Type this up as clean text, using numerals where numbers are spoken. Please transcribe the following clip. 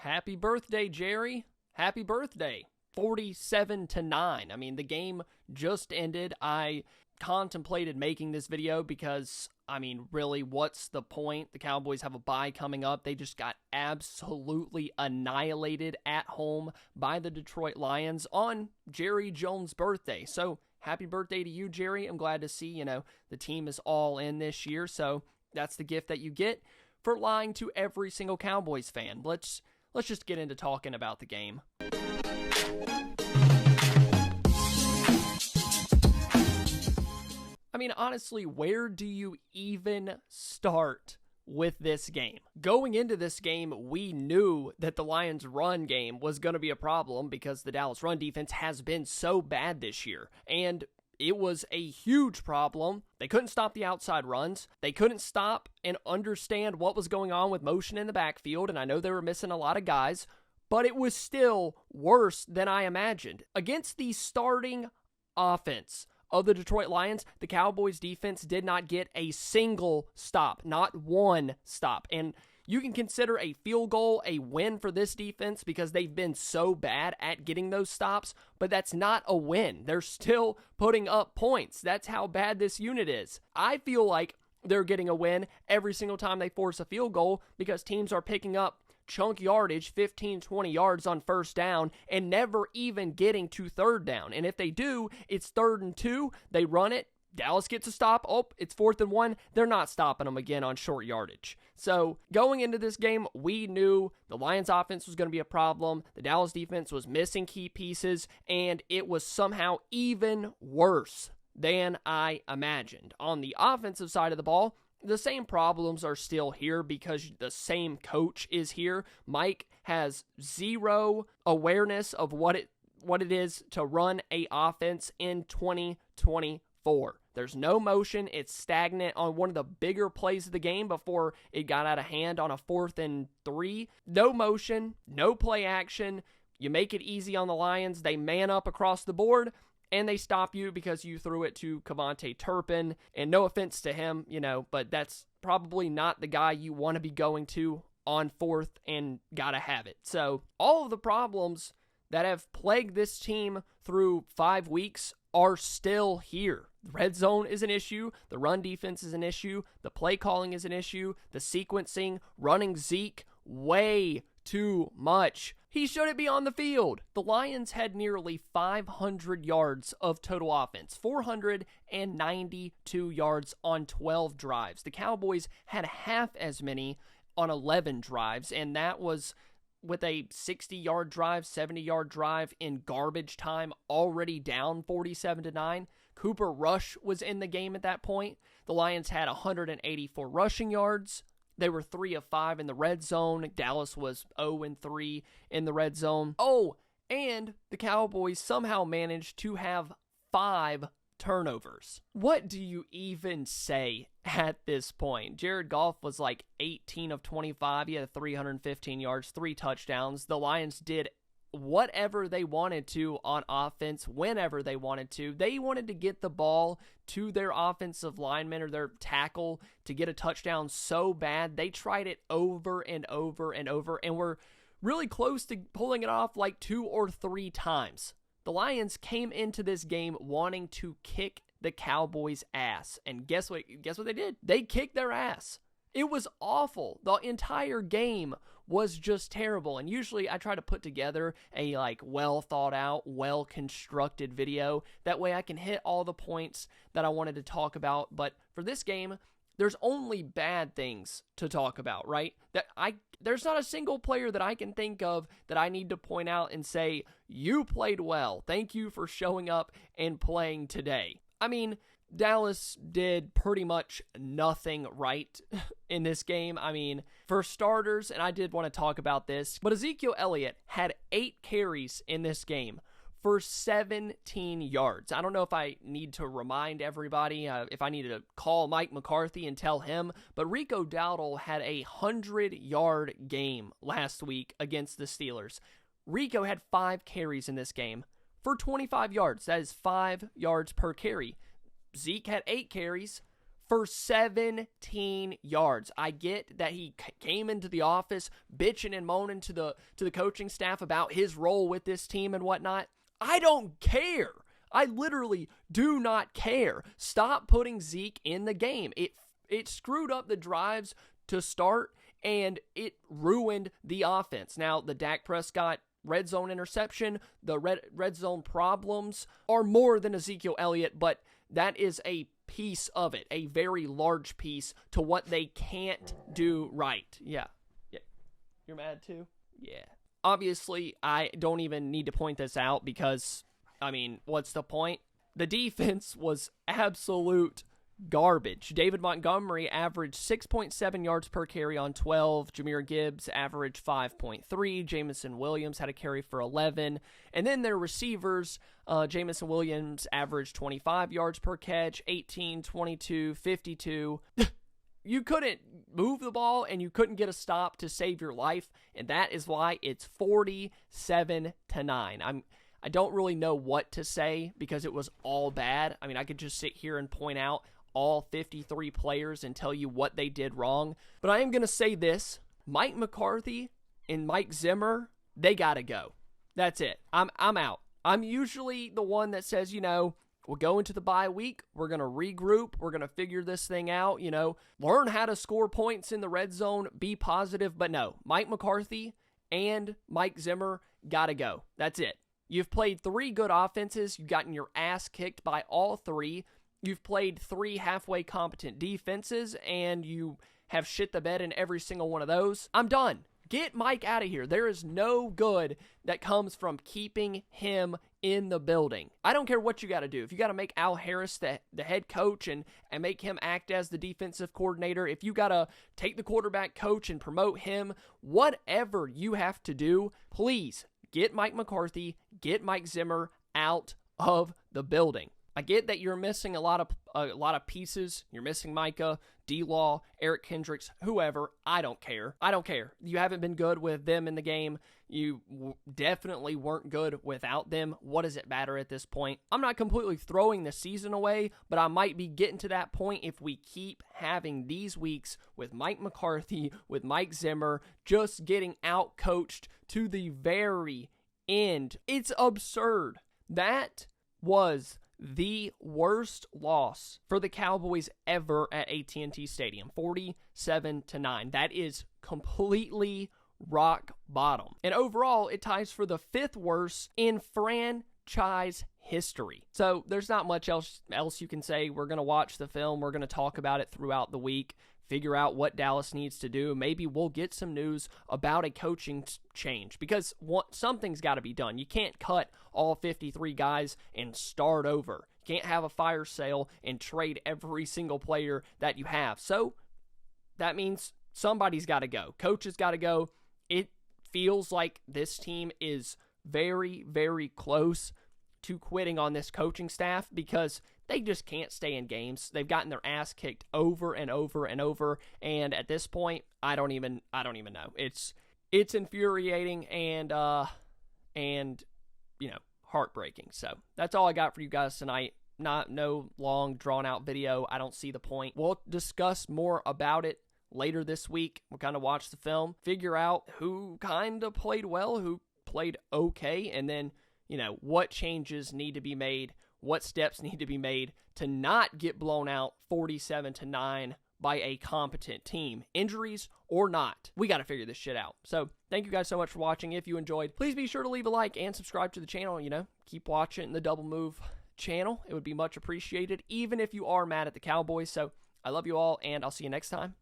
Happy birthday, Jerry. Happy birthday. 47-9. I mean, the game just ended. I contemplated making this video because, I mean, really, what's the point? The Cowboys have a bye coming up. They just got absolutely annihilated at home by the Detroit Lions on Jerry Jones' birthday. So, happy birthday to you, Jerry. I'm glad to see, the team is all in this year. So, that's the gift that you get for lying to every single Cowboys fan. Let's just get into talking about the game. I mean, honestly, where do you even start with this game? Going into this game, we knew that the Lions' run game was going to be a problem because the Dallas run defense has been so bad this year. And it was a huge problem. They couldn't stop the outside runs. They couldn't stop and understand what was going on with motion in the backfield. And I know they were missing a lot of guys, but it was still worse than I imagined. Against the starting offense of the Detroit Lions, the Cowboys defense did not get a single stop, not one stop. And you can consider a field goal a win for this defense because they've been so bad at getting those stops, but that's not a win. They're still putting up points. That's how bad this unit is. I feel like they're getting a win every single time they force a field goal because teams are picking up chunk yardage, 15, 20 yards on first down, and never even getting to third down. And if they do, it's 3rd and 2, they run it, Dallas gets a stop, it's 4th and 1, they're not stopping them again on short yardage. So going into this game, we knew the Lions offense was going to be a problem, the Dallas defense was missing key pieces, and it was somehow even worse than I imagined. On the offensive side of the ball, the same problems are still here because the same coach is here. Mike has zero awareness of what it is to run a offense in 2024. There's no motion. It's stagnant on one of the bigger plays of the game before it got out of hand on a 4th and 3. No motion, no play action. You make it easy on the Lions. They man up across the board, and they stop you because you threw it to Kevontae Turpin. And no offense to him, but that's probably not the guy you want to be going to on 4th and gotta have it. So all of the problems that have plagued this team through 5 weeks are still here. The red zone is an issue. The run defense is an issue. The play calling is an issue. The sequencing, running Zeke way too much. He shouldn't be on the field. The Lions had nearly 500 yards of total offense, 492 yards on 12 drives. The Cowboys had half as many on 11 drives, and that was with a 60-yard drive, 70-yard drive in garbage time, already down 47-9. Cooper Rush was in the game at that point. The Lions had 184 rushing yards. They were 3 of 5 in the red zone. Dallas was 0 and 3 in the red zone. Oh, and the Cowboys somehow managed to have 5 turnovers. What do you even say at this point? Jared Goff was like 18 of 25. He had 315 yards, 3 touchdowns. The Lions did whatever they wanted to on offense, whenever they wanted to. They wanted to get the ball to their offensive lineman or their tackle to get a touchdown so bad. They tried it over and over and over and were really close to pulling it off like 2 or 3 times. The Lions came into this game wanting to kick the Cowboys' ass. And guess what they did? They kicked their ass. It was awful. The entire game was just terrible. And usually I try to put together a well thought out, well constructed video. That way I can hit all the points that I wanted to talk about. But for this game, there's only bad things to talk about, right? There's not a single player that I can think of that I need to point out and say, you played well. Thank you for showing up and playing today. I mean, Dallas did pretty much nothing right in this game. I mean, for starters, and I did want to talk about this, but Ezekiel Elliott had 8 carries in this game for 17 yards. I don't know if I need to remind everybody, if I need to call Mike McCarthy and tell him, but Rico Dowdle had a 100-yard game last week against the Steelers. Rico had 5 carries in this game for 25 yards. That is 5 yards per carry. Zeke had 8 carries for 17 yards. I get that he came into the office bitching and moaning to the coaching staff about his role with this team and whatnot. I don't care. I literally do not care. Stop putting Zeke in the game. It screwed up the drives to start, and it ruined the offense. Now, the Dak Prescott red zone interception, the red zone problems are more than Ezekiel Elliott, but that is a piece of it, a very large piece to what they can't do right. Yeah. You're mad too? Yeah. Obviously, I don't even need to point this out because, I mean, what's the point? The defense was absolute garbage. David Montgomery averaged 6.7 yards per carry on 12. Jahmyr Gibbs averaged 5.3. Jameson Williams had a carry for 11. And then their receivers, Jameson Williams averaged 25 yards per catch, 18, 22, 52. You couldn't move the ball and you couldn't get a stop to save your life, and that is why it's 47-9. I don't really know what to say because it was all bad. I mean, I could just sit here and point out all 53 players and tell you what they did wrong. But I am going to say this. Mike McCarthy and Mike Zimmer, they got to go. That's it. I'm out. I'm usually the one that says, we'll go into the bye week. We're going to regroup. We're going to figure this thing out, learn how to score points in the red zone, be positive. But no, Mike McCarthy and Mike Zimmer got to go. That's it. You've played 3 good offenses. You've gotten your ass kicked by all 3. You've played 3 halfway competent defenses, and you have shit the bed in every single one of those. I'm done. Get Mike out of here. There is no good that comes from keeping him in the building. I don't care what you got to do. If you got to make Al Harris the head coach and make him act as the defensive coordinator, if you got to take the quarterback coach and promote him, whatever you have to do, please get Mike McCarthy, get Mike Zimmer out of the building. I get that you're missing a lot of pieces. You're missing Micah, D-Law, Eric Kendricks, whoever. I don't care. You haven't been good with them in the game. You definitely weren't good without them. What does it matter at this point? I'm not completely throwing the season away, but I might be getting to that point if we keep having these weeks with Mike McCarthy, with Mike Zimmer, just getting out-coached to the very end. It's absurd. That was the worst loss for the Cowboys ever at AT&T Stadium, 47-9. That is completely rock bottom. And overall, it ties for the 5th worst in franchise history. So there's not much else you can say. We're going to watch the film. We're going to talk about it throughout the week, figure out what Dallas needs to do. Maybe we'll get some news about a coaching change because something's got to be done. You can't cut all 53 guys and start over. You can't have a fire sale and trade every single player that you have. So that means somebody's got to go. Coach has got to go. It feels like this team is very, very close to quitting on this coaching staff because they just can't stay in games. They've gotten their ass kicked over and over and over, and at this point, I don't even know. It's infuriating and heartbreaking. So that's all I got for you guys tonight. No long drawn out video. I don't see the point. We'll discuss more about it later this week. We'll kind of watch the film, figure out who kind of played well, who played okay, and then what changes need to be made, what steps need to be made to not get blown out 47-9 by a competent team. Injuries or not, we got to figure this shit out. So thank you guys so much for watching. If you enjoyed, please be sure to leave a like and subscribe to the channel. Keep watching the Double Move channel. It would be much appreciated, even if you are mad at the Cowboys. So I love you all, and I'll see you next time.